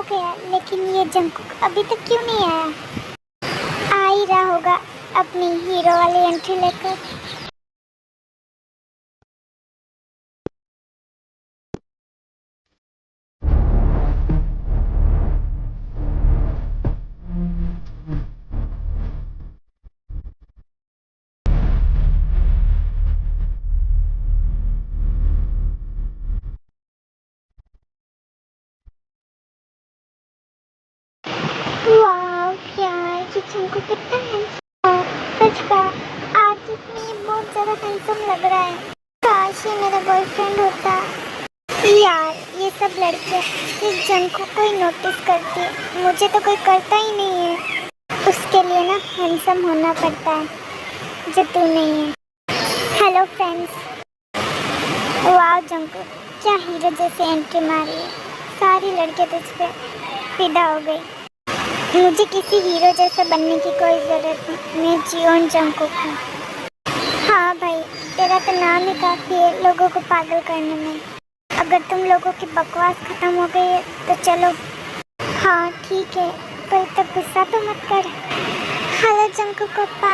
गया, लेकिन ये जंकुक अभी तक क्यों नहीं आया? आ ही रहा होगा अपनी हीरो वाली एंट्री लेकर। वाह यार, ये जंकुक कितना हैंडसम, सच का आज इसमें बहुत ज्यादा हैंडसम लग रहा है। काश ये मेरा बॉयफ्रेंड होता। यार ये सब लड़कियां इस जंकुक को ही नोटिस करती है, मुझे तो कोई करता ही नहीं है। उसके लिए ना हैंडसम होना पड़ता है, जो तू नहीं है। Hello friends. वाह जंकुक, क्या हीरो जैसे एंट्री मारी है। सारी लड़कियां तुझ पे फिदा हो गई। मुझे किसी हीरो जैसा बनने की कोई ज़रूरत नहीं, मैं जियोन जंकुक हूँ। हाँ भाई, तेरा तो नाम ही काफ़ी है लोगों को पागल करने में। अगर तुम लोगों की बकवास ख़त्म हो गई है तो चलो। हाँ ठीक है, पर तब गुस्सा तो मत कर। हेलो जंकुक पप्पा,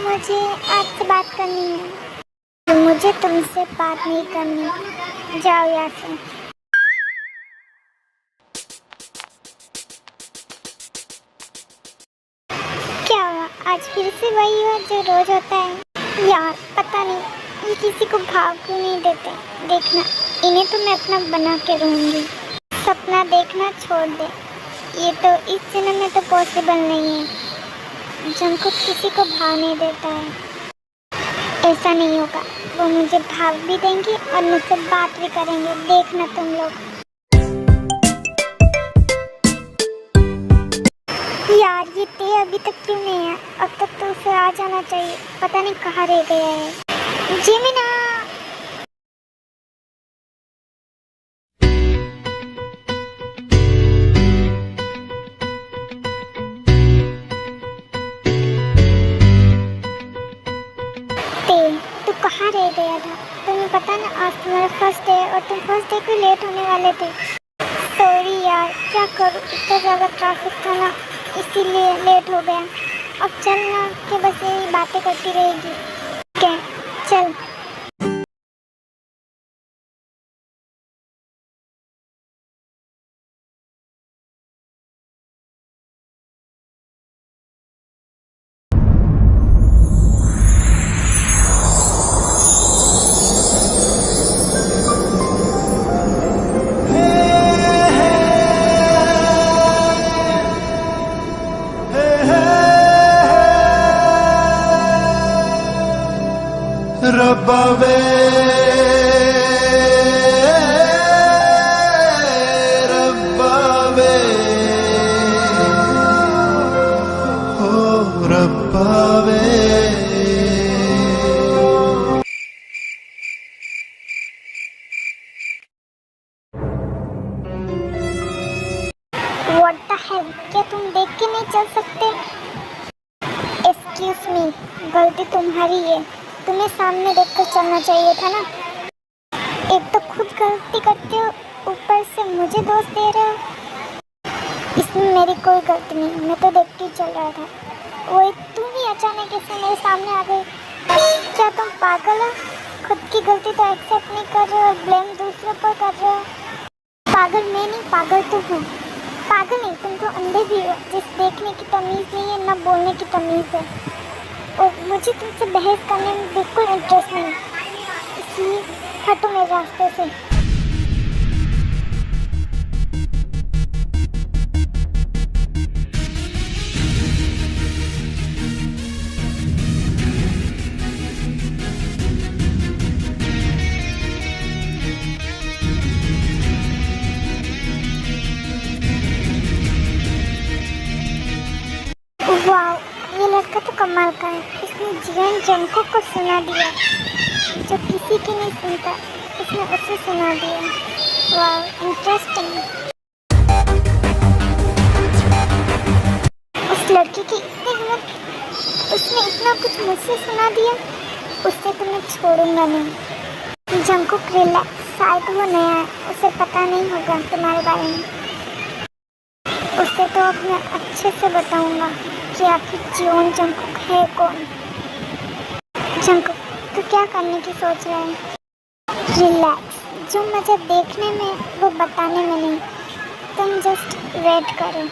मुझे आपसे बात करनी है। तो मुझे तुमसे बात नहीं करनी, जाओ यहाँ से। क्या हुआ, आज फिर से वही हुआ जो रोज होता है? यार पता नहीं ये किसी को भाव क्यों नहीं देते। देखना, इन्हें तो मैं अपना बना के रहूँगी। सपना देखना छोड़ दे, ये तो इस जन्म में तो पॉसिबल नहीं है। जंकुक किसी को भाव नहीं देता है। ऐसा नहीं होगा, वो मुझे भाव भी देंगे और मुझसे बात भी करेंगे, देखना तुम लोग। यार ये ते अभी तक क्यों नहीं है? अब तक तो उसे आ जाना चाहिए, पता नहीं कहाँ रह गया है। जेमिना, ते तू कहाँ रह गया था? तुम्हें पता ना आज तुम्हारा फर्स्ट डे और तुम फर्स्ट डे को लेट होने वाले थे। सॉरी यार, क्या करूँ, इतना ज़्यादा ट्रैफिक था ना, इसीलिए लेट हो गया। अब चल ना कि बस यही बातें करती रहेगी। ठीक है चल। रब्बा वे रब्बा वे हो रब्बा वे। What the hell? क्या तुम देख के नहीं चल सकते? Excuse me, गलती तुम्हारी है, तुम्हें सामने देखकर चलना चाहिए था ना। एक तो खुद गलती करते हो, ऊपर से मुझे दोष दे रहे हो। इसमें मेरी कोई गलती नहीं, मैं तो देखती चल रहा था। वही तुम ही अचानक ऐसे मेरे सामने आ गई। क्या तुम पागल हो? खुद की गलती तो एक्सेप्ट नहीं कर रहे हो और ब्लेम दूसरों पर कर रहे हो। पागल मैं नहीं, पागल तुम हो। पागल नहीं, तुम तो अंधे भी हो, जिस देखने की तमीज़ नहीं है ना बोलने की तमीज़ है। और मुझे तुमसे बहस करने में बिल्कुल इंटरेस्ट नहीं, इसलिए हटो मेरे रास्ते से। वाह, ये लड़का तो कमाल का है। इसने जियोन जंकुक को सुना दिया, जो किसी की नहीं सुनता, इसने उसे सुना दिया। वाह इंटरेस्टिंग। उस लड़की की इतनी हिम्मत, उसने इतना कुछ मुझसे सुना दिया, उससे तो मैं छोड़ूंगा नहीं। जंकुक रिलैक्स, शायद वो नया है, उसे पता नहीं होगा तुम्हारे बारे में। उसे तो अब मैं अच्छे से बताऊंगा कि आखिर जियोन जंगकुक है कौन। जंगकुक, तू क्या करने की सोच रहा है? रिलैक्स, जो मजा देखने में वो बताने में नहीं। तुम जस्ट वेट करो।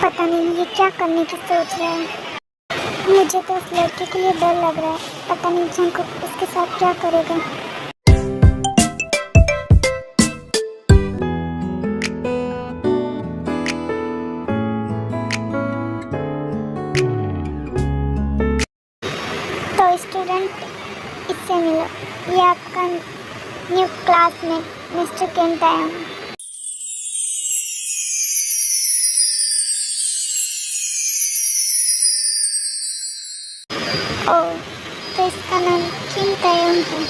पता नहीं ये क्या करने की सोच रहा है। मुझे तो उस लड़के के लिए डर लग रहा है। पता नहीं जंगकुक उसके साथ क्या करेगा। तो स्टूडेंट, इससे मिलो, ये आपका न्यू क्लासमेट मिस्टर केन तायंग। ओह, तो इसका नाम किम तायंग है।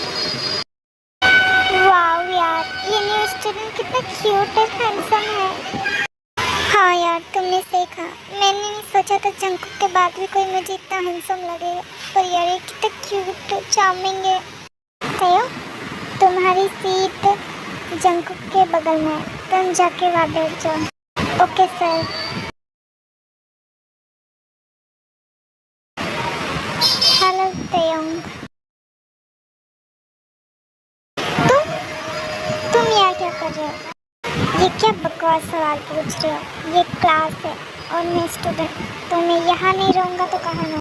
वाह यार, ये न्यू स्टूडेंट कितना क्यूट और हैंडसम है। हाँ यार, तुमने सही कहा। मैंने नहीं सोचा था जंगकुक के बाद भी कोई मुझे इतना हैंडसम लगेगा। पर यार ये कितना क्यूट चार्मिंग है। तायंग, तुम्हारी सीट जंगकुक के बगल में है, तुम जाके वहाँ बैठ जाओ। Okay sir. हेलो तायंग। तुम यहाँ क्या कर रहे हो? ये क्या बकवास सवाल पूछ रहे हो? ये क्लास है और मैं स्टूडेंट, तो मैं यहाँ नहीं रहूँगा तो कहाँ रहूँ?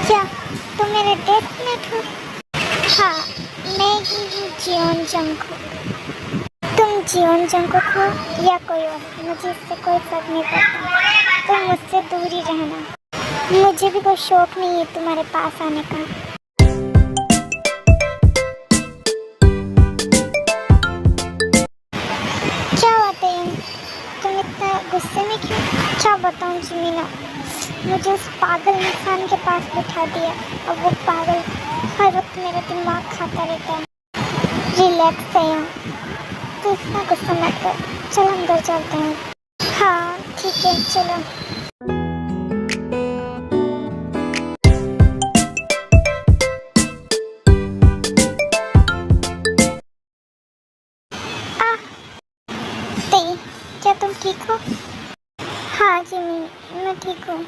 क्या तुम मेरे डेस्कमेट हो? हाँ, मैं ही हूँ जियोन जंगकुक। तुम जियोन जंगकुक हो या कोई और, मुझे इससे कोई फर्क नहीं पड़ता। तुम मुझसे दूर ही रहना। मुझे भी कोई शौक नहीं है तुम्हारे पास आने का। क्या बात है, तुम इतना गुस्से में क्यों? क्या बताऊँ जिमीना, मुझे उस पागल इंसान के पास बिठा दिया और वो पागल हर वक्त मेरा दिमाग खाता रहता है। रिलैक्स है, तो इतना गुस्सा मत कर। चल अंदर चलते हैं। हाँ ठीक है, चलो। आ, ते, क्या तुम ठीक हो? हाँ जिमी, मैं ठीक हूँ।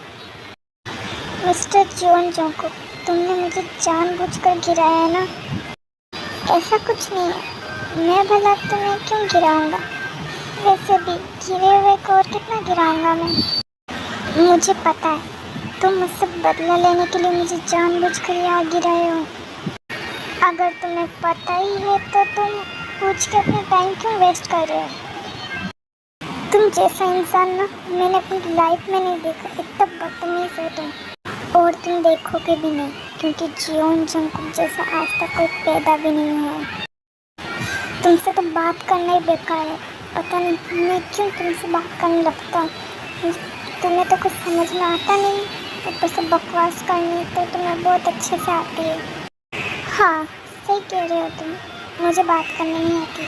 मिस्टर जियोन जंगकुक, तुमने मुझे जानबूझकर गिराया है ना? ऐसा कुछ नहीं है, मैं भला तुम्हें क्यों गिराऊंगा? वैसे भी गिरे हुए को और कितना गिराऊंगा मैं? मुझे पता है, तुम मुझसे बदला लेने के लिए मुझे जानबूझकर यहाँ गिराए हो। अगर तुम्हें पता ही है तो तुम पूछ के अपना टाइम क्यों वेस्ट कर रहे हो? तुम जैसा इंसान ना मैंने अपनी लाइफ में नहीं देखा। इतना बदतमीज हो तुम, और तुम देखोगे भी नहीं, क्योंकि जियोन जंगकुक जैसा आज तक कोई पैदा भी नहीं हुआ है। तुमसे तो बात करना ही बेकार है। पता नहीं मैं क्यों तुमसे बात करने लगता हूँ। तुम्हें तो कुछ समझ में आता नहीं, ऊपर से बकवास करनी तो तुम्हें बहुत अच्छे से आती है। हाँ सही कह रहे हो तुम, मुझे बात करनी नहीं आती,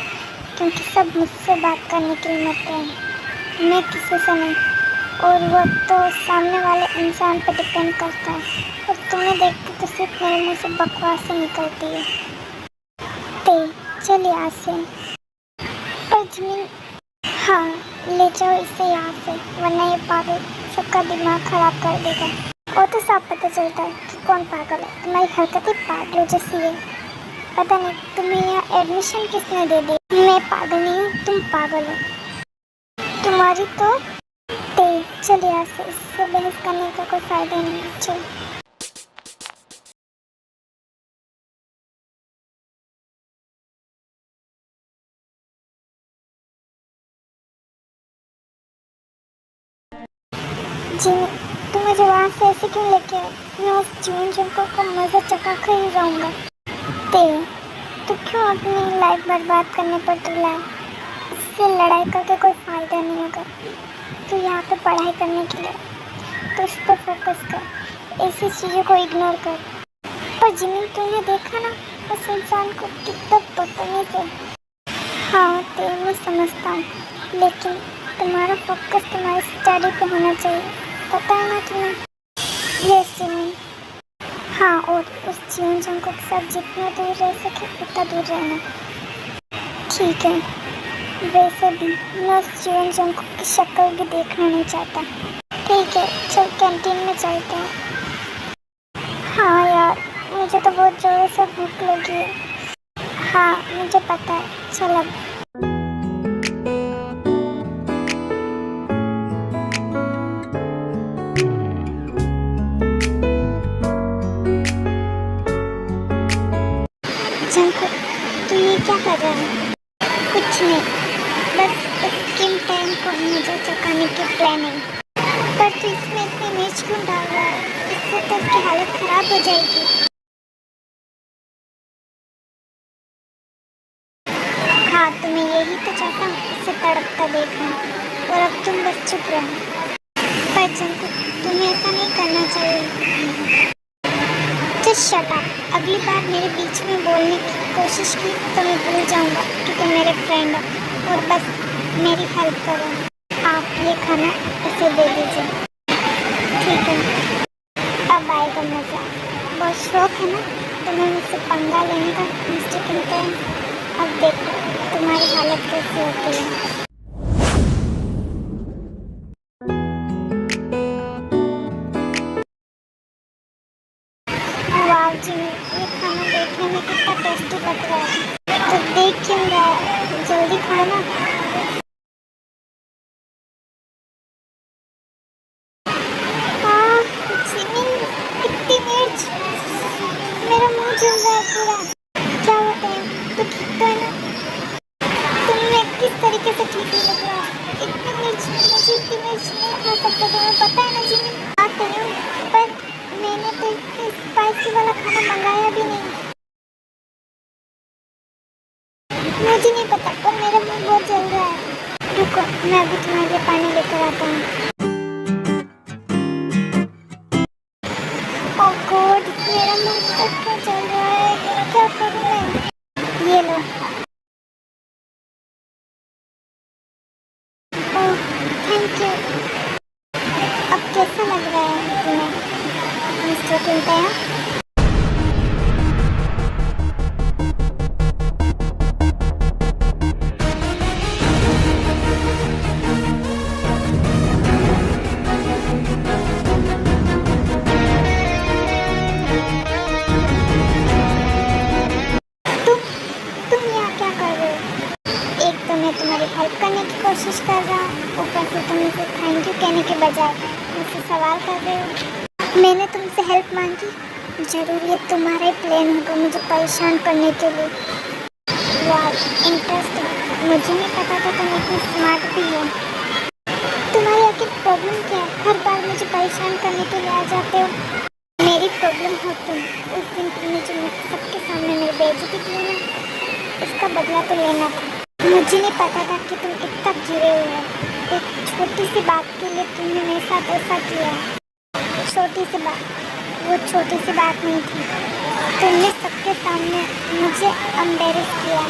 क्योंकि सब मुझसे बात करने के लिए मरते हैं, मैं किसी से नहीं। और वो तो सामने वाले इंसान पर डिपेंड करता है। और तुम्हें देख के तो सिर्फ मेरे मुँह से बकवास से निकलती है। ते चल यहाँ से। पर जमीन, हाँ ले जाओ इसे यहाँ से, वरना ये पागल सबका दिमाग खराब कर देगा। और तो साफ पता चलता है कि कौन पागल है। तुम्हारी हरकतें पागलों जैसी है। पता नहीं तुम्हें यहाँ एडमिशन किसने दे दी? मैं पागल नहीं हूँ, तुम पागल हो। तुम्हारी तो चल यहाँ से, इससे बहस करने का कोई फायदा नहीं है। चल। जिमी, तुम मुझे वहाँ से ऐसे क्यों लेके आए? मैं उस जियोन जंगकुक को मज़ा चखा कर ही रहूँगा। तो क्यों अपनी लाइफ बर्बाद करने पर तुला है? इससे लड़ाई करके कोई फ़ायदा नहीं होगा। तो यहाँ पे पढ़ाई करने के लिए तो उस पर फोकस कर, ऐसी चीज़ों को इग्नोर कर। पर जिमी तुमने देखा ना उस इंसान को कितना बदतमीज है। हाँ तो मैं समझता हूँ, लेकिन तुम्हारा फोकस तुम्हारी स्टडी पे होना चाहिए, पता है ना तुम्हें? Yes Jimmy. हाँ, और उस जियोन जंगकुक से जितना दूर रह सके उतना दूर रहना। ठीक है। वैसे भी मैं उस जीवन जंतु की शक्ल भी देखना नहीं चाहता। ठीक है, चल कैंटीन में चलते हैं। हाँ यार, मुझे तो बहुत जोर से भूख लगी है। हाँ मुझे पता है, चल अब। जंकु, तू ये क्या कर रहा है? कुछ नहीं, बस स्किन टैन को मुझे चकाने की प्लानिंग। पर तू इसमें इतनी मिर्च क्यों डाल रहा है? इससे तो उसकी हालत खराब हो जाएगी। हाँ तो मैं यही तो चाहता हूँ, इसे तड़पता देखना। और अब तुम बस चुप रहो। पर जंकु, तुम्हें ऐसा नहीं करना चाहिए। Just shut up. अगली बार मेरे बीच में बोलने की कोशिश की तो मैं भूल जाऊंगा कि तुम मेरे फ्रेंड हो। और बस मेरी हेल्प करो। आप ये खाना इसे दे दीजिए। ठीक है, अब आएगा मजा। बहुत शौक है ना तुम्हें मुझसे पंगा लेने का, मिस्टर किंटन। अब देखो तुम्हारी हालत कैसी होती है। वाह जी, ये खाना देखने में कितना टेस्टी लग रहा है। तो देख क्यों रहा है, जल्दी खाना। हाँ जिमी, कितनी मिर्च, मेरा मुंह जल रहा है पूरा। क्या होता है, तो ठीक तो है ना? तुम्हें किस तरीके से ठीक नहीं लग रहा है? इतनी मिर्च, मुझे इतनी मिर्च नहीं खा सकता, तुम्हें पता है ना जिमी। हाँ करो, पर मैंने तो इतनी स्पाइसी वाला खाना मंगाया भी नहीं। मुझे नहीं पता, पर मेरा मुंह बहुत जल रहा है। रुको, मैं अभी तुम्हारे लिए पानी लेकर आता हूँ। ओह गॉड, मेरा मुंह कितना जल रहा है, क्या करूँ मैं? ये लो। ओह थैंक यू। अब कैसा लग रहा है तुम्हें, मिस्टर किंटन? तुम यहाँ क्या कर रहे हो? एक तो मैं तुम्हारी हेल्प करने की कोशिश कर रहा हूँ, ऊपर से तुम मुझे थैंक यू कहने के बजाय मुझसे सवाल कर रहे हो। मैंने तुमसे हेल्प मांगी, जरूर ये तुम्हारा ही प्लान होगा मुझे परेशान करने के लिए। वाह इंटरेस्टिंग, मुझे नहीं पता था तुम इतनी स्मार्ट भी हो। तुम्हारी आखिर प्रॉब्लम क्या है? हर बार मुझे परेशान करने के लिए आ जाते हो। मेरी प्रॉब्लम हो तुम। उस दिन तुमने जो सबके सामने मेरी बेइज्जती की ना, उसका बदला तो लेना था। मुझे नहीं पता था कि तुम इतना गिरे हुए हो। एक छोटी सी बात के लिए तुमने मेरे साथ ऐसा किया। छोटी सी बात, वो छोटी सी बात नहीं थी। तुमने सबके सामने मुझे एम्बैरेस किया।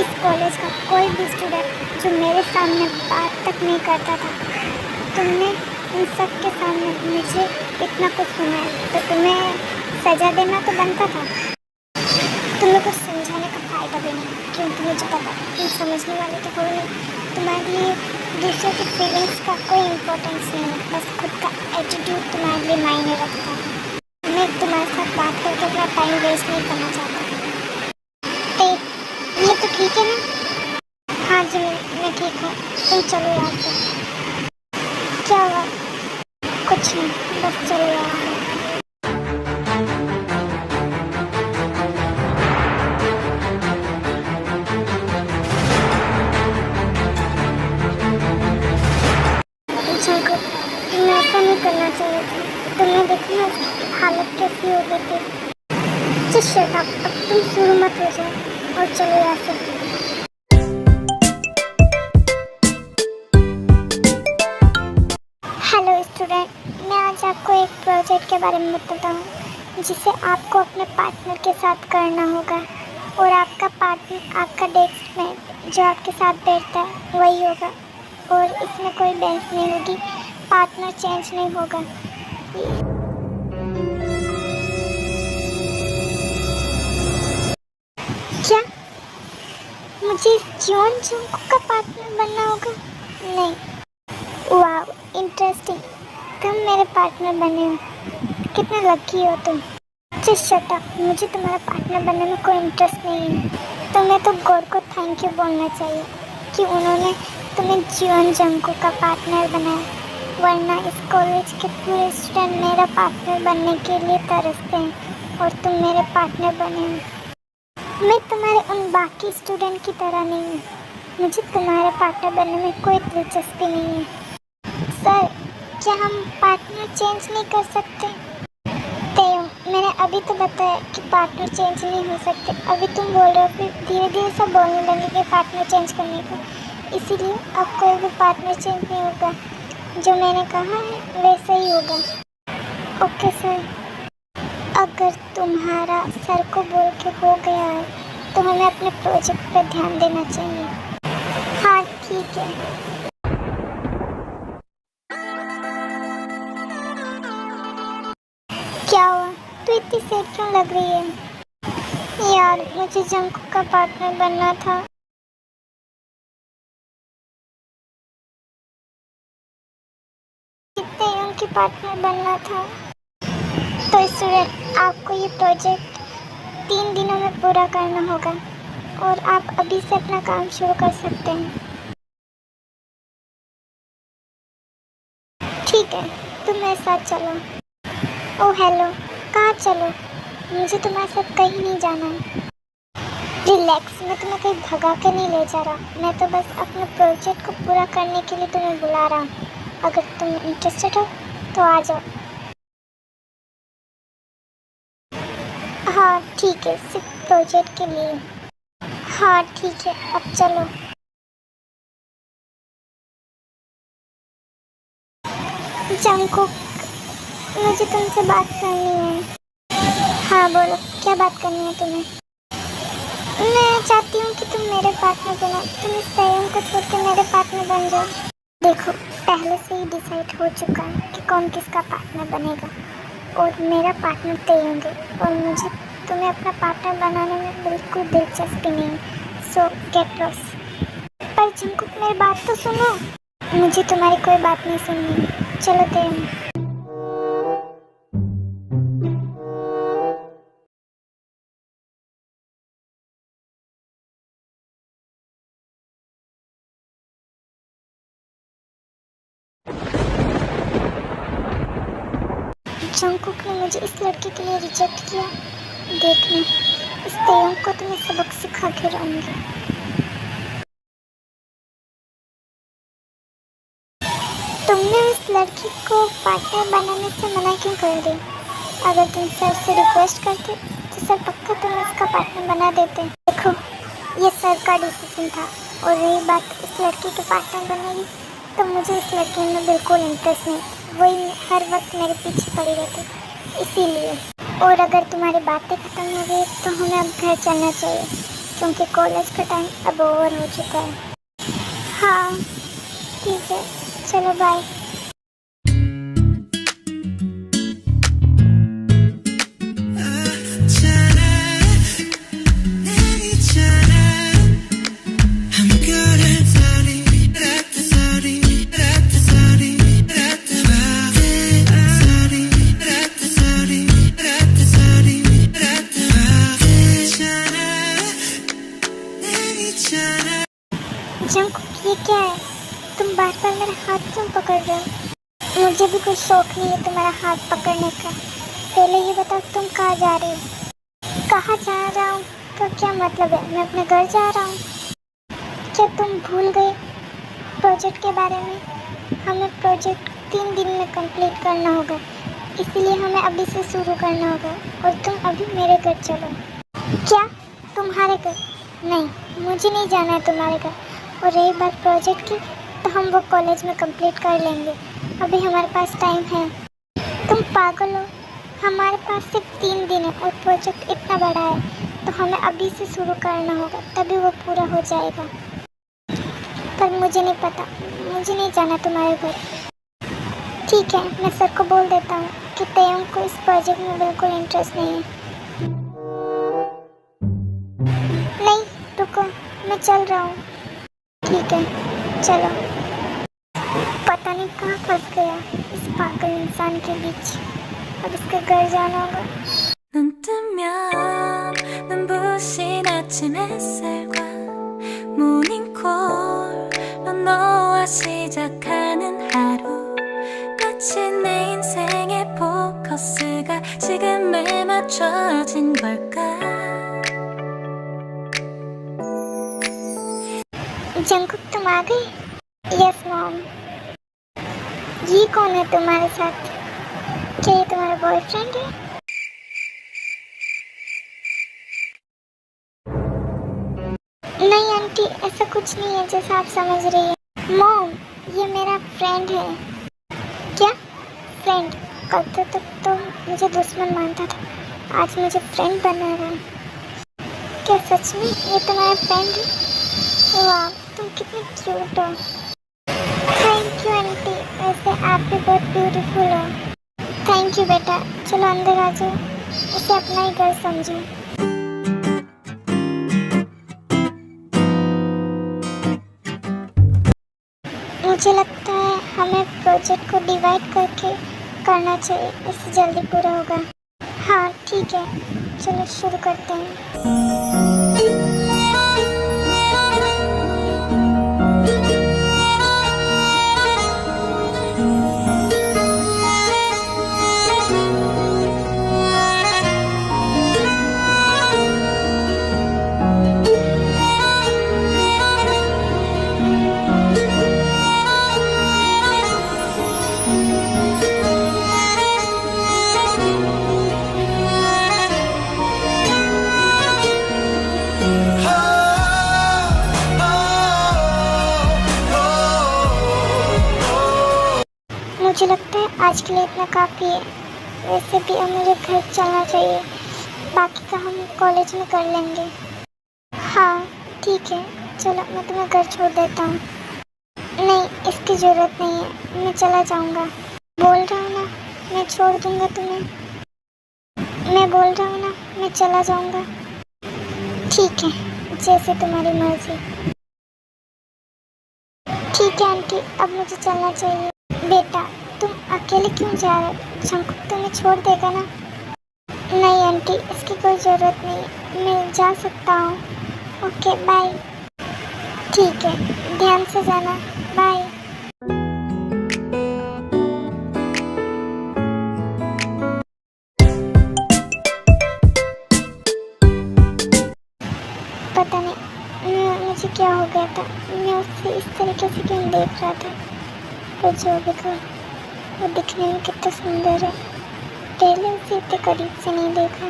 इस कॉलेज का कोई भी स्टूडेंट जो मेरे सामने बात तक नहीं करता था, तुमने उन सब के सामने मुझे इतना कुछ सुना है, तो तुम्हें सजा देना तो बनता था। तुम्हें कुछ समझाने का फायदा भी नहीं, क्योंकि मुझे पता तुम समझने वाले तो हो नहीं। तुम्हारे लिए दूसरों की फीलिंग्स का कोई इम्पोर्टेंस नहीं है, बस खुद का एटीट्यूड तुम्हारे लिए मायने रखता है। मैं तुम्हारे साथ बात करके अपना टाइम वेस्ट नहीं करना चाहता। ये तो ठीक है ना? हाँ जी मैं ठीक हूँ, तुम चलो यहाँ से। क्या हुआ? कुछ नहीं, बस चलो यहाँ से। तुम्हें ऐसा नहीं करना चाहिए था। तुमने देखा ना उसकी हालत कैसी हो गई थी। जस्ट शट अप, अब तुम शुरू मत हो जाओ और चलो यहाँ से। हेलो स्टूडेंट, मैं आज आपको एक प्रोजेक्ट के बारे में बताता हूँ जिसे आपको अपने पार्टनर के साथ करना होगा। और आपका पार्टनर आपका डेस्कमेट जो आपके साथ बैठता है वही होगा। और इसमें कोई बेंच नहीं होगी, पार्टनर चेंज नहीं होगा। क्या मुझे जॉन जंगकुक का पार्टनर बनना होगा? नहीं। वाह, इंटरेस्टिंग। तुम मेरे पार्टनर बने हो, कितना लकी हो तुम। जस्ट शट अप, मुझे तुम्हारा पार्टनर बनने में कोई इंटरेस्ट नहीं है। तुम्हें तो गॉड को थैंक यू बोलना चाहिए कि उन्होंने तुम्हें जॉन जंगकुक का पार्टनर बनाया, वरना इस कॉलेज के पूरे स्टूडेंट मेरा पार्टनर बनने के लिए तरसते हैं और तुम मेरे पार्टनर बने हो। मैं तुम्हारे उन बाकी स्टूडेंट की तरह नहीं हूँ, मुझे तुम्हारे पार्टनर बनने में कोई दिलचस्पी नहीं है। सर, क्या हम पार्टनर चेंज नहीं कर सकते? तेयो, मैंने अभी तो बताया कि पार्टनर चेंज नहीं हो सकते। अभी तुम बोल रहे हो फिर धीरे धीरे सब बोलने लगेंगे पार्टनर चेंज करने को, इसीलिए अब कोई भी पार्टनर चेंज नहीं होगा। जो मैंने कहा है वैसा ही होगा। Okay sir. अगर तुम्हारा सर को बोल के हो गया है तो हमें अपने प्रोजेक्ट पर ध्यान देना चाहिए। हाँ ठीक है। क्या हुआ, तू इतनी सैड क्यों लग रही है? यार, मुझे जंगकुक का पार्टनर बनना था। तेयोंग की पार्टनर बनना था। तो स्टूडेंट, आपको ये प्रोजेक्ट 3 दिनों में पूरा करना होगा और आप अभी से अपना काम शुरू कर सकते हैं। ठीक है, तुम मेरे साथ चलो। ओह हेलो, कहाँ चलो? मुझे तुम्हारे साथ कहीं नहीं जाना है। रिलैक्स, मैं तुम्हें कहीं भगा के नहीं ले जा रहा, मैं तो बस अपने प्रोजेक्ट को पूरा करने के लिए तुम्हें बुला रहा हूँ। अगर तुम इंटरेस्टेड हो तो आ जाओ। हाँ ठीक है, सिर्फ प्रोजेक्ट के लिए। हाँ ठीक है, अब चलो। जंगकुक, मुझे तुमसे बात करनी है। हाँ बोलो, क्या बात करनी है तुम्हें? मैं चाहती हूँ कि तुम मेरे पार्टनर बनो। तुम इस तेयोंग को छोड़ के मेरे पार्टनर बन जाओ। देखो, पहले से ही डिसाइड हो चुका है कि कौन किसका पार्टनर बनेगा और मेरा पार्टनर तेयोंग है और मुझे तुम्हें अपना पार्टनर बनाने में बिल्कुल दिलचस्पी नहीं है। सो गेट लॉस्ट। पर जंगकुक, मेरी बात तो सुनो। मुझे तुम्हारी कोई बात नहीं सुननी। चलो तेयोंग। जंगकुक ने मुझे इस लड़के के लिए रिजेक्ट किया। देखना, इस तेयोंग को तो मैं सबक सिखा के रहूंगी। तुमने उस लड़की को पार्टनर बनाने से मना क्यों कर दी? अगर तुम सर से रिक्वेस्ट करते तो सर पक्का तुम्हें इसका पार्टनर बना देते। देखो, ये सर का डिसीजन था और रही बात इस लड़की के पार्टनर बनने की, तो मुझे इस लड़की में बिल्कुल इंटरेस्ट नहीं। वही हर वक्त मेरे पीछे पड़ी रहती, इसीलिए। और अगर तुम्हारी बातें ख़त्म हो गई तो हमें अब घर चलना चाहिए क्योंकि कॉलेज का टाइम अब ओवर हो चुका है। हाँ ठीक है, चलो बाय। जंगकुक, ये क्या है? तुम बार बार मेरा हाथ क्यों पकड़ रहे हो? मुझे भी कोई शौक नहीं है तुम्हारा हाथ पकड़ने का। पहले ये बताओ तुम कहाँ जा रही हो? कहाँ जा रहा हूँ तो क्या मतलब है? मैं अपने घर जा रहा हूँ। क्या तुम भूल गए प्रोजेक्ट के बारे में? हमें प्रोजेक्ट 3 दिन में कंप्लीट करना होगा, इसीलिए हमें अभी से शुरू करना होगा और तुम अभी मेरे घर चलो। क्या? तुम्हारे घर? नहीं, मुझे नहीं जाना है तुम्हारे घर। और रही बात प्रोजेक्ट की, तो हम वो कॉलेज में कंप्लीट कर लेंगे, अभी हमारे पास टाइम है। तुम पागल हो? हमारे पास सिर्फ 3 दिन है और प्रोजेक्ट इतना बड़ा है तो हमें अभी से शुरू करना होगा, तभी वो पूरा हो जाएगा। पर मुझे नहीं पता, मुझे नहीं जाना तुम्हारे घर। ठीक है, मैं सर को बोल देता हूँ कि तेयोंग को इस प्रोजेक्ट में बिल्कुल इंटरेस्ट नहीं है। नहीं रुको, मैं चल रहा हूँ। ठीक है, चलो। पता नहीं कहाँ फंस गया इस पागल इंसान के बीच। अब इसके घर जाना होगा। 눈 뜨면 눈부신 아침 햇살과 모닝콜로 너와 시작하는 하루 마치 내 인생의 포커스가 지금에 맞춰진 걸까 जंकुक तुम आ गए? Yes mom. ये कौन है तुम्हारे साथ? क्या ये तुम्हारा बॉयफ्रेंड है? नहीं आंटी, ऐसा कुछ नहीं है जैसा आप समझ रही हैं। मॉम, ये मेरा फ्रेंड है। क्या फ्रेंड? कल तक तो मुझे दुश्मन मानता था, आज मुझे फ्रेंड बना रहा है। क्या सच में ये तुम्हारा फ्रेंड है? वाह, तुम कितनी क्यूट हो। थैंक यू आंटी, वैसे आप भी बहुत ब्यूटीफुल हो। थैंक यू बेटा, चलो अंदर आ जाओ, इसे अपना ही घर समझो। मुझे लगता है हमें प्रोजेक्ट को डिवाइड करके करना चाहिए, इससे जल्दी पूरा होगा। हाँ ठीक है, चलो शुरू करते हैं। मुझे लगता है आज के लिए इतना काफ़ी है। वैसे भी अब मुझे घर चलना चाहिए, बाकी का हम कॉलेज में कर लेंगे। हाँ ठीक है, चलो मैं तुम्हें घर छोड़ देता हूँ। नहीं, इसकी ज़रूरत नहीं है, मैं चला जाऊँगा। बोल रहा हूँ ना, मैं छोड़ दूँगा तुम्हें। मैं बोल रहा हूँ ना, मैं चला जाऊँगा। ठीक है, जैसे तुम्हारी मर्जी। ठीक है आंटी, अब मुझे चलना चाहिए। बेटा, तुम अकेले क्यों जा रहे हो? जंकुक तुम्हें छोड़ देगा ना? नहीं आंटी, इसकी कोई ज़रूरत नहीं, मैं जा सकता हूँ। Okay bye. ठीक है, ध्यान से जाना। बाय। पता नहीं मुझे क्या हो गया था, मैं उससे इस तरीके से क्यों देख रहा था। पर जो भी था, वो दिखने में कितना सुंदर है। पहले उसे इतने करीब से नहीं देखा।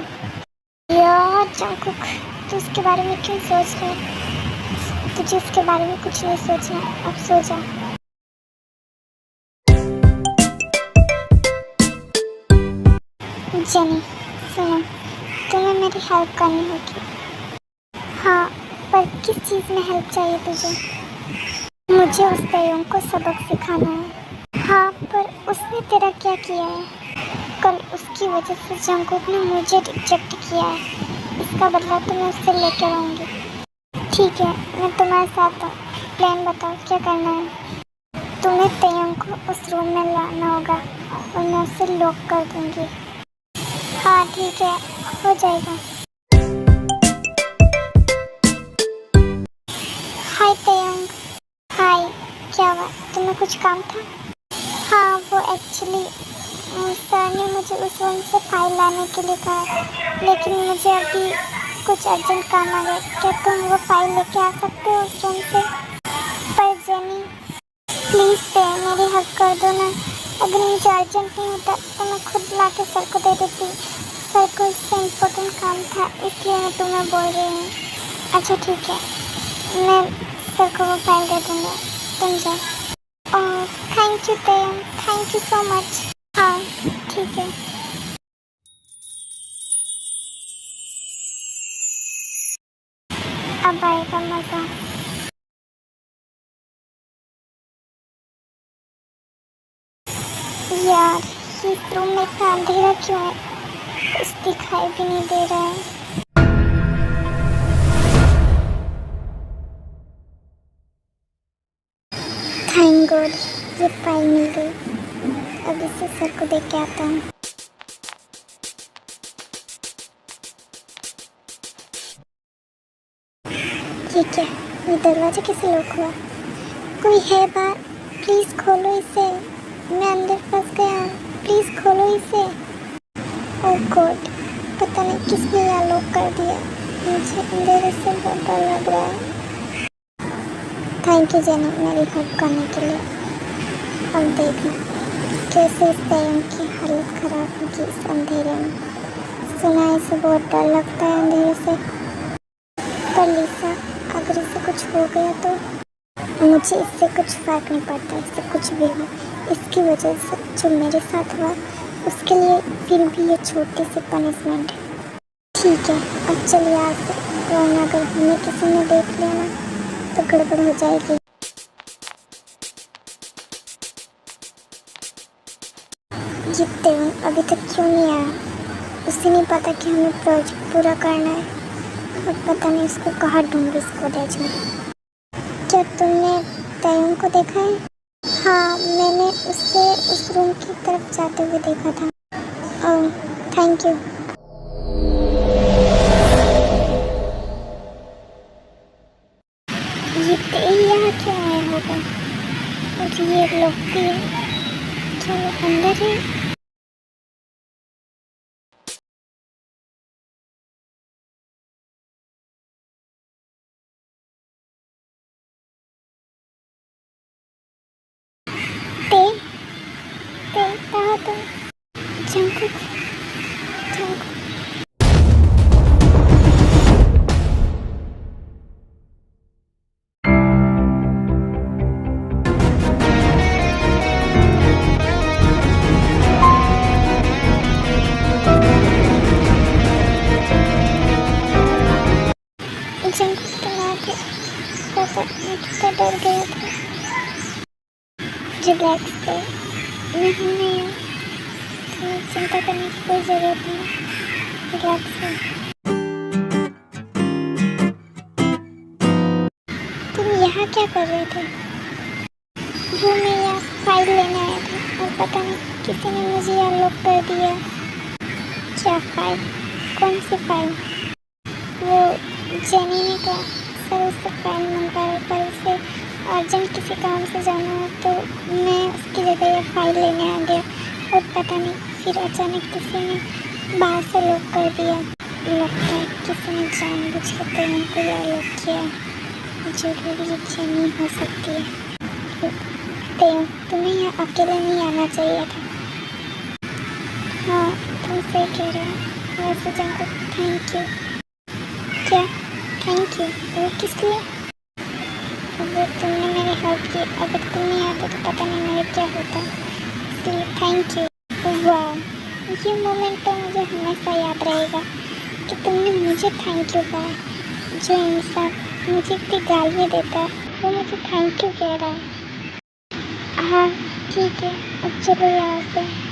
यार जंकुक, तू उसके बारे में क्यों सोच रहा है? तुझे उसके बारे में कुछ नहीं सोचना, अब सो जा। जेनी सुनो, तुम्हें मेरी हेल्प करनी होगी। हाँ, पर किस चीज़ में हेल्प चाहिए तुझे? मुझे उस तयंग को सबक सिखाना है। हाँ, पर उसने तेरा क्या किया है? कल उसकी वजह से जंकुक ने मुझे रिजेक्ट किया है। इसका बदला तो मैं उससे लेकर आऊँगी। ठीक है, मैं तुम्हारे साथ हूँ। प्लान बताओ, क्या करना है? तुम्हें तयंग को उस रूम में लाना होगा और मैं उसे लॉक कर दूँगी। हाँ ठीक है, हो जाएगा। हाय तयंग। हाय, क्या हुआ? तुम्हें कुछ काम था? हाँ, वो एक्चुअली सर ने मुझे उस रूम से फाइल लाने के लिए कहा, लेकिन मुझे अभी कुछ अर्जेंट काम आ गया। क्या तुम वो फाइल लेके आ सकते हो उस रूम से? पर जेनी प्लीज़ मेरी हेल्प कर दो ना। अगर मुझे अर्जेंट नहीं होता तो मैं खुद ला के सर को दे देती। सर को इससे इम्पोर्टेंट काम था, इसलिए मैं तुम्हें बोल रही हूँ। अच्छा ठीक है, मैं सर को वो फाइल दे दूँगा, तुम जाओ। ओह थैंक यू तयंग, थैंक यू सो मच। हाँ ठीक है। अब आएगा मज़ा। यार, इस रूम में इतना अंधेरा क्यों है? कुछ दिखाई भी नहीं दे रहा है। ये फाइल मिल गई। अब इसे सर को देख के आता हूँ। ये क्या? ये दरवाजा कैसे लॉक हुआ? कोई है बाहर? प्लीज खोलो इसे, मैं अंदर फंस गया हूँ, प्लीज खोलो इसे। ओह गॉड, पता नहीं किसने यहाँ लॉक कर दिया। मुझे अंधेरे से बहुत डर लग रहा है। थैंक यू जेना मेरी हेल्प करने के लिए। अब देखना कैसे इस टाइम की हालत खराब होगी इस अंधेरे में। सुना है इसे बहुत डर लगता है अंधेरे से। पर लिसा, अगर इसे कुछ हो गया तो? मुझे इससे कुछ फर्क नहीं पड़ता, इससे कुछ भी हो। इसकी वजह से जो मेरे साथ हुआ उसके लिए फिर भी ये छोटी सी पनिशमेंट है। ठीक है, अब चलिए यहाँ से, वरना अगर हमें किसी ने देख लिया ना तो गड़बड़ हो जाएगी। ये तेवन अभी तक क्यों नहीं आया? उसे नहीं पता कि हमें प्रोजेक्ट पूरा करना है। अब पता नहीं उसको कहाँ ढूंढूं इस कॉलेज में। क्या तुमने तेवन को देखा है? हाँ, मैंने उसे उस रूम की तरफ जाते हुए देखा था। ओह थैंक यू। ये यहाँ क्यों आया होगा? और ये लोग भी है, क्या वो अंदर है? ते ते कहाँ तुम? Jungkook Jungkook. जंकुक तुम आ गए। पापा मैं कितना डर गया था। रिलैक्स कर, मैं हूँ नहीं हूँ, तुम्हें चिंता करने की कोई ज़रूरत नहीं। रिलैक्स कर। तुम यहाँ क्या कर रहे थे? वो मैं यहाँ फाइल लेने आया था और पता नहीं किसी ने मुझे यहाँ लॉक कर दिया। क्या फाइल? कौन सी फाइल? वो जेनी ने कहा सर उससे फाइल मंगवाए, पर उसे अर्जेंट किसी काम से जाना है तो मैं उसकी जगह ये फाइल लेने आ गया और पता नहीं फिर अचानक किसी ने बाहर से लॉक कर दिया। लगता है किसी ने जानबूझ के तेवन को यहाँ लॉक किया। जरूरी जेनी हो सकती है। तेवन, तुम्हें यहाँ अकेले नहीं आना चाहिए था। हाँ तुम सही कह रहे हो। वैसे जंकुक थैंक यू। क्या थैंक यू? वो किस लिए? अगर तुमने मेरी हेल्प की, अगर तुम नहीं आते तो पता नहीं मेरे क्या होता, इसलिए थैंक यू। वाह, ये मोमेंट तो मुझे हमेशा याद रहेगा कि तुमने मुझे थैंक यू कहा। जो इंसान मुझे इतनी गालियाँ देता है वो मुझे थैंक यू कह रहा है। हाँ ठीक है, अब चलो यहाँ से।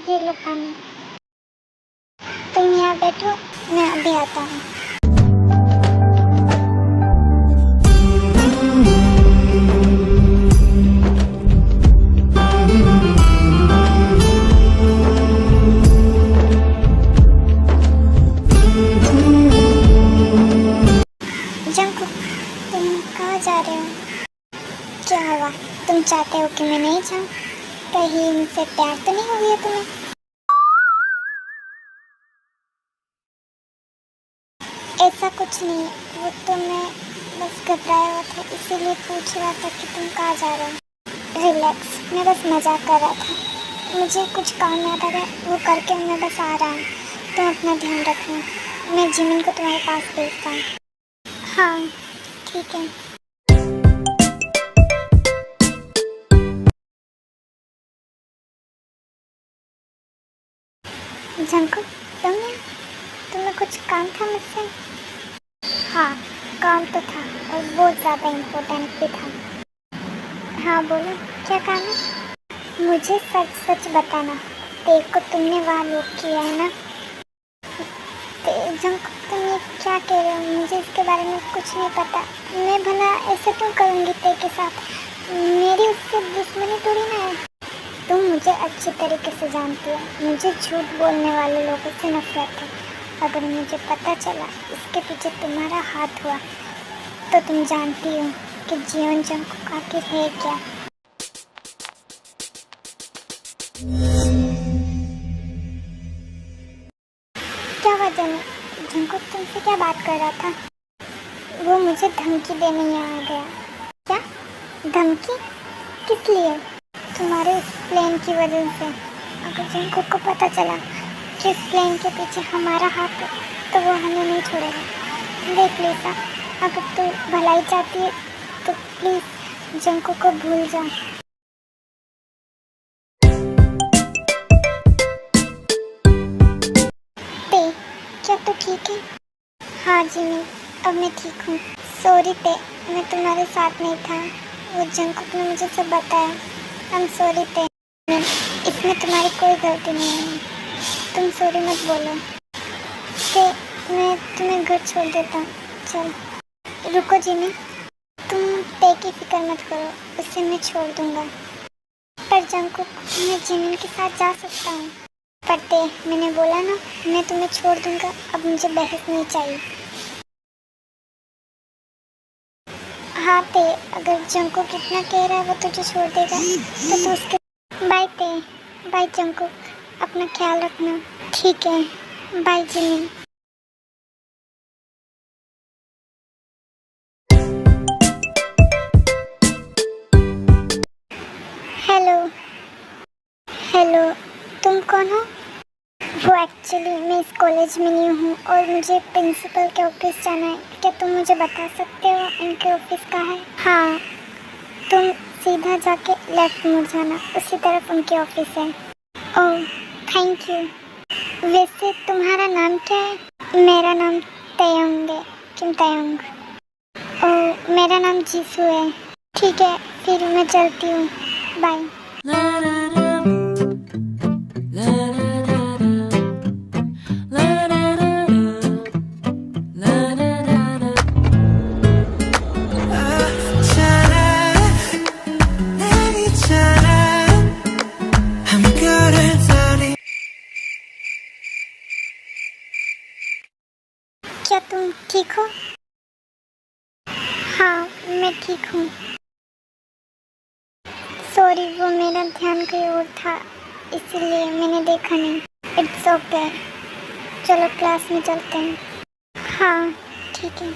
ये लो पानी, तुम यहाँ बैठो, मैं अभी आता हूँ। जंकुक, तुम कहाँ जा रहे हो? क्या हुआ? तुम चाहते हो कि मैं नहीं जाऊँ? कहीं मुझसे प्यार तो नहीं हो गया तुम्हें? ऐसा कुछ नहीं, वो तो मैं बस घबराया हुआ था इसीलिए पूछ रहा था कि तुम कहाँ जा रहे हो। रिलैक्स, मैं बस मजाक कर रहा था। मुझे कुछ काम याद आ गया, वो करके मैं बस आ रहा हूँ। तुम अपना ध्यान रखना, मैं जिमिन को तुम्हारे पास भेजता हूँ। हाँ ठीक है। जंकुक, तुम्हें कुछ काम था मुझसे? हाँ काम तो था और बहुत ज़्यादा इम्पोर्टेंट भी था। हाँ बोलो, क्या काम है? मुझे सच सच बताना, तेरे को तुमने वहाँ लॉक किया है ना। जंकुक तुम ये क्या कह रहे हो? मुझे इसके बारे में कुछ नहीं पता। मैं भला ऐसा क्यों करूँगी तेरे के साथ? मेरी उससे दुश्मनी थोड़ी ना है। तुम मुझे अच्छी तरीके से जानती हो, मुझे झूठ बोलने वाले लोगों से नफरत है। अगर मुझे पता चला इसके पीछे तुम्हारा हाथ हुआ तो तुम जानती हो कि जीवन जंकुक आखिर है क्या। क्या वजह है? जंकुक तुमसे क्या बात कर रहा था? वो मुझे धमकी देने यहाँ आ गया। क्या धमकी? किस लिए? तुम्हारे उस प्लेन की वजह से। अगर जंकुक को पता चला कि इस प्लेन के पीछे हमारा हाथ है तो वो हमें नहीं छोड़ेगा। देख लिसा, अगर तू भलाई चाहती है तो प्लीज जंकुक को भूल जा। ते, क्या तू ठीक है? हाँ जिमी, अब मैं ठीक हूँ। सॉरी ते, मैं तुम्हारे साथ नहीं था। वो जंकुक ने मुझे सब बताया। आई एम सॉरी ते, इसमें तुम्हारी कोई गलती नहीं है। तुम सॉरी मत बोलो। ते, मैं तुम्हें घर छोड़ देता हूँ। चल। रुको जिमी, तुम ते की फिक्र मत करो, उसे मैं छोड़ दूंगा। पर जंकुक, मैं जिमी के साथ जा सकता हूँ। पर ते, मैंने बोला ना, मैं तुम्हें छोड़ दूंगा। अब मुझे बहस नहीं चाहिए। हाँ ते, अगर जंकुक इतना कह रहा है वो तुझे छोड़ देगा तो तू उसके। बाय ते, बाय जंकुक, अपना ख्याल रखना। ठीक है, बाय जिमी। हेलो। हेलो, तुम कौन हो? वो एक्चुअली मैं इस कॉलेज में न्यू हूँ और मुझे प्रिंसिपल के ऑफिस जाना है। क्या तुम मुझे बता सकते हो इनके ऑफिस कहाँ है? हाँ, तुम सीधा जाके लेफ्ट मुड़ जाना, उसी तरफ उनके ऑफिस है। ओह, थैंक यू। वैसे तुम्हारा नाम क्या है? मेरा नाम तयंग है। किम तयंग। ओह, मेरा नाम जीसू है। ठीक है, फिर मैं चलती हूँ। बाय। क्या तुम ठीक हो? हाँ, मैं ठीक हूँ। सॉरी, वो मेरा ध्यान कहीं और था, इसलिए मैंने देखा नहीं। It's okay. चलो क्लास में चलते हैं। हाँ, ठीक है।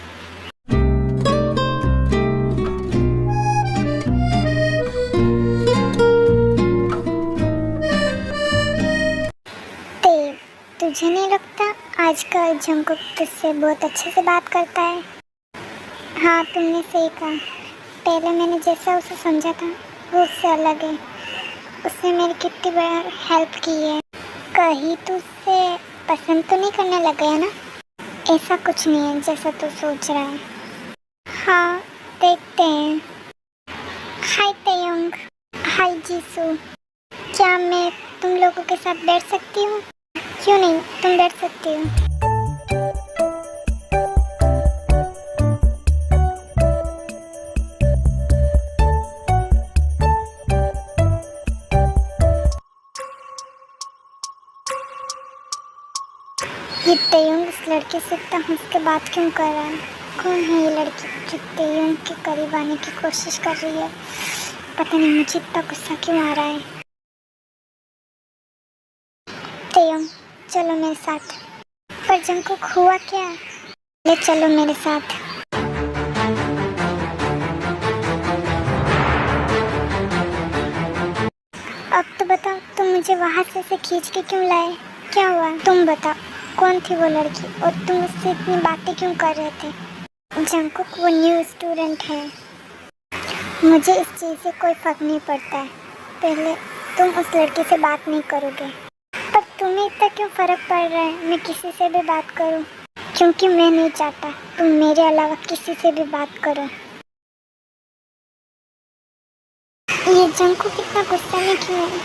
देव, तुझे नहीं लगता आजकल जंकुक तुझसे बहुत अच्छे से बात करता है? हाँ, तुमने सही कहा। पहले मैंने जैसा उसे समझा था वो उससे अलग है। उसने मेरी कितनी बार हेल्प की है। कहीं तो उससे पसंद तो नहीं करने लग गया ना? ऐसा कुछ नहीं है जैसा तू सोच रहा है। हाँ, देखते हैं। हाय तयंग। हाय जीसू। क्या मैं तुम लोगों के साथ बैठ सकती हूँ? क्यों नहीं, तुम बैठ सकती हो। ये तयंग इस लड़के से इतना हंस के बात क्यों कर रहा है? कौन है ये लड़की जो तयंग के करीब आने की कोशिश कर रही है? पता नहीं मुझे इतना गुस्सा क्यों आ रहा है। तयंग, चलो मेरे साथ। पर जंकुक, हुआ क्या? ले चलो मेरे साथ। अब तो बताओ, तुम मुझे वहाँ से खींच के क्यों लाए? क्या हुआ? तुम बताओ, कौन थी वो लड़की और तुम उससे इतनी बातें क्यों कर रहे थे? जंकुक वो न्यू स्टूडेंट है। मुझे इस चीज़ से कोई फर्क नहीं पड़ता है। पहले तुम उस लड़की से बात नहीं करोगे। पर तुम्हें इतना क्यों फ़र्क पड़ रहा है मैं किसी से भी बात करूं? क्योंकि मैं नहीं चाहता तुम मेरे अलावा किसी से भी बात करो। ये जंकुक कितना गुस्सा में क्यों है?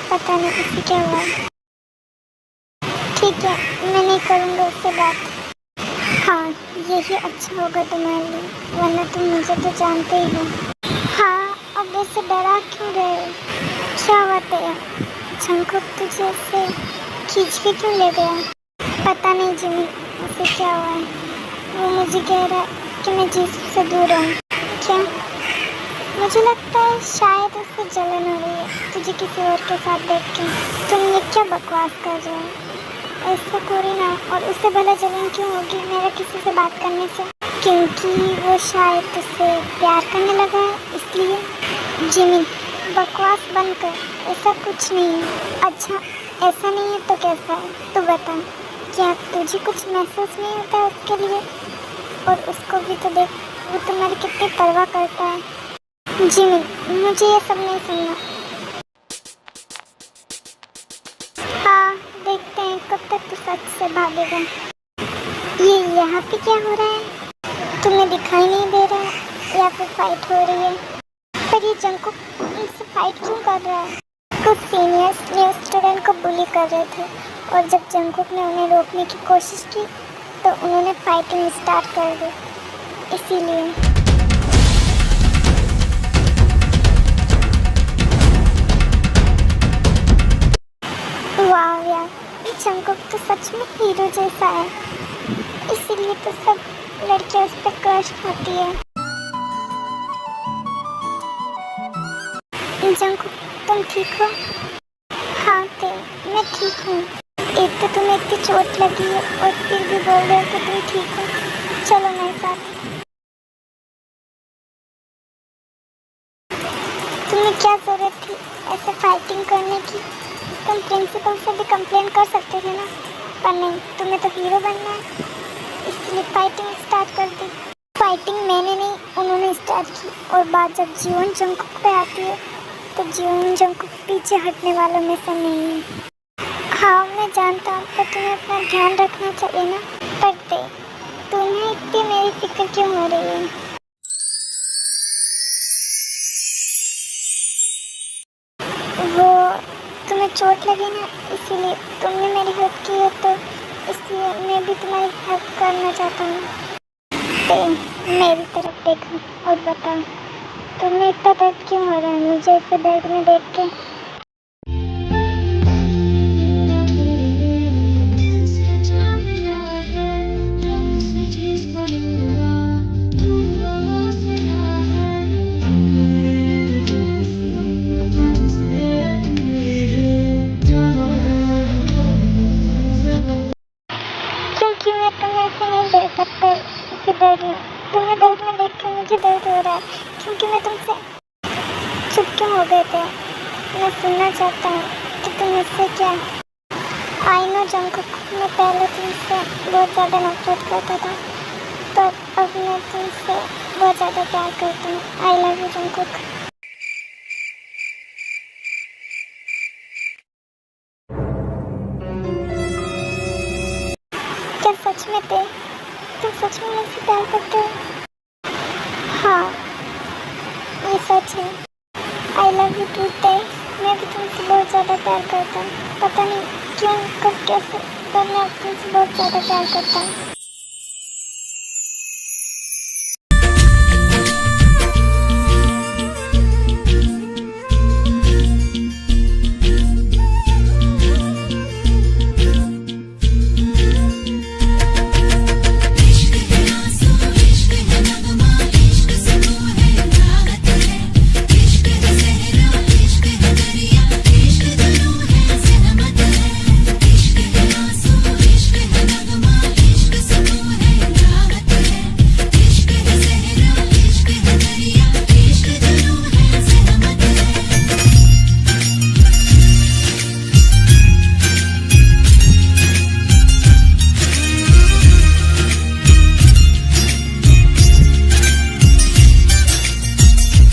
पता नहीं उससे क्या हुआ। ठीक है, मैं नहीं करूँगा उससे बात। हाँ, यही अच्छा होगा तुम्हारे लिए, वरना तुम मुझे तो जानते ही हो। हाँ, अब ऐसे डरा क्यों रहे हो? क्या हुआ तेरा? जंकुक तुझे ऐसे खींच के क्यों ले गया? पता नहीं जिमी, उसे क्या हुआ है। वो मुझे कह रहा है कि मैं जीसू से दूर रहूं। क्या? मुझे लगता है शायद उससे जलन हो रही है तुझे किसी और के साथ देख के। तुम ये क्या बकवास कर रहे हो? ऐसा कोई ना, और उससे भला जलन क्यों होगी मेरा किसी से बात करने से? क्योंकि वो शायद तुझसे प्यार करने लगा है इसलिए। जिमी, बकवास बंद कर, ऐसा कुछ नहीं है। अच्छा, ऐसा नहीं है तो कैसा है? तू बता, क्या तुझे कुछ महसूस नहीं होता उसके लिए? और उसको भी तो देख, वो तुम्हारी कितनी परवाह करता है। जिमी, मुझे ये सब नहीं सुनना। हाँ, देखते हैं कब तक तू सच से भागेगा। ये यहाँ पे क्या हो रहा है? तुम्हें दिखाई नहीं दे रहा है या फिर फाइट हो रही है? पर ये जंकुक उनसे फाइट क्यों कर रहा है? कुछ सीनियर्स न्यू स्टूडेंट को बुली कर रहे थे और जब जंकुक ने उन्हें रोकने की कोशिश की तो उन्होंने फाइटिंग स्टार्ट कर दी, इसीलिए। वाह यार, जंकुक तो सच में हीरो जैसा है, इसीलिए तो सब लड़कियां उस पर क्रश खाती है। जंकुक, तुम ठीक हो? हाँ ते, मैं ठीक हूँ। एक तो तुम्हें इतनी चोट लगी है और फिर भी बोल रहे हो कि तुम ठीक हो। चलो मेरे साथ। तुम्हें क्या जरूरत थी ऐसे फाइटिंग करने की? तुम प्रिंसिपल से भी कंप्लेन कर सकते थे ना, पर नहीं, तुम्हें तो हीरो बनना है, इसलिए फाइटिंग स्टार्ट कर दी। फाइटिंग मैंने नहीं, उन्होंने स्टार्ट की। और बात जब जीवन जंकुक पे आती है तो जीवन जंकुक पीछे हटने वालों में से नहीं है। हाँ, मैं जानता हूँ, पर तुम्हें अपना ध्यान रखना चाहिए ना। पर तुम्हें इतनी मेरी फिक्र क्यों हो रही है? वो तुम्हें चोट लगी ना, इसीलिए तुमने मेरी हेल्प की है, तो इसलिए मैं भी तुम्हारी हेल्प करना चाहता हूँ। मेरी तरफ देखो और बताओ, तुम्हें इतना दर्द क्यों हो रहा है मुझे इसे दर्द में देख के? क्योंकि मैं तुम्हें ऐसे नहीं दे सकता इसे दर्द में। तुम्हें दर्द में देख के मुझे दर्द हो रहा है, क्योंकि मैं तुमसे चुप क्यों हो गए थे? मैं सुनना चाहता हूँ कि तुम मुझसे क्या। आई नो जंकुक, मैं पहले तुमसे बहुत ज़्यादा नफरत करता था, पर अब मैं तुमसे बहुत ज़्यादा प्यार करता हूँ। I love you Jungkook. क्या सच में थे? तुम सच में मुझसे प्यार करते हो? हाँ, ये सच है। आई लव यू टू ते। मैं भी तुमसे बहुत ज़्यादा प्यार करता हूँ, पता नहीं क्यों, कब, कैसे, पर मैं अब तुमसे बहुत ज़्यादा प्यार करता हूँ।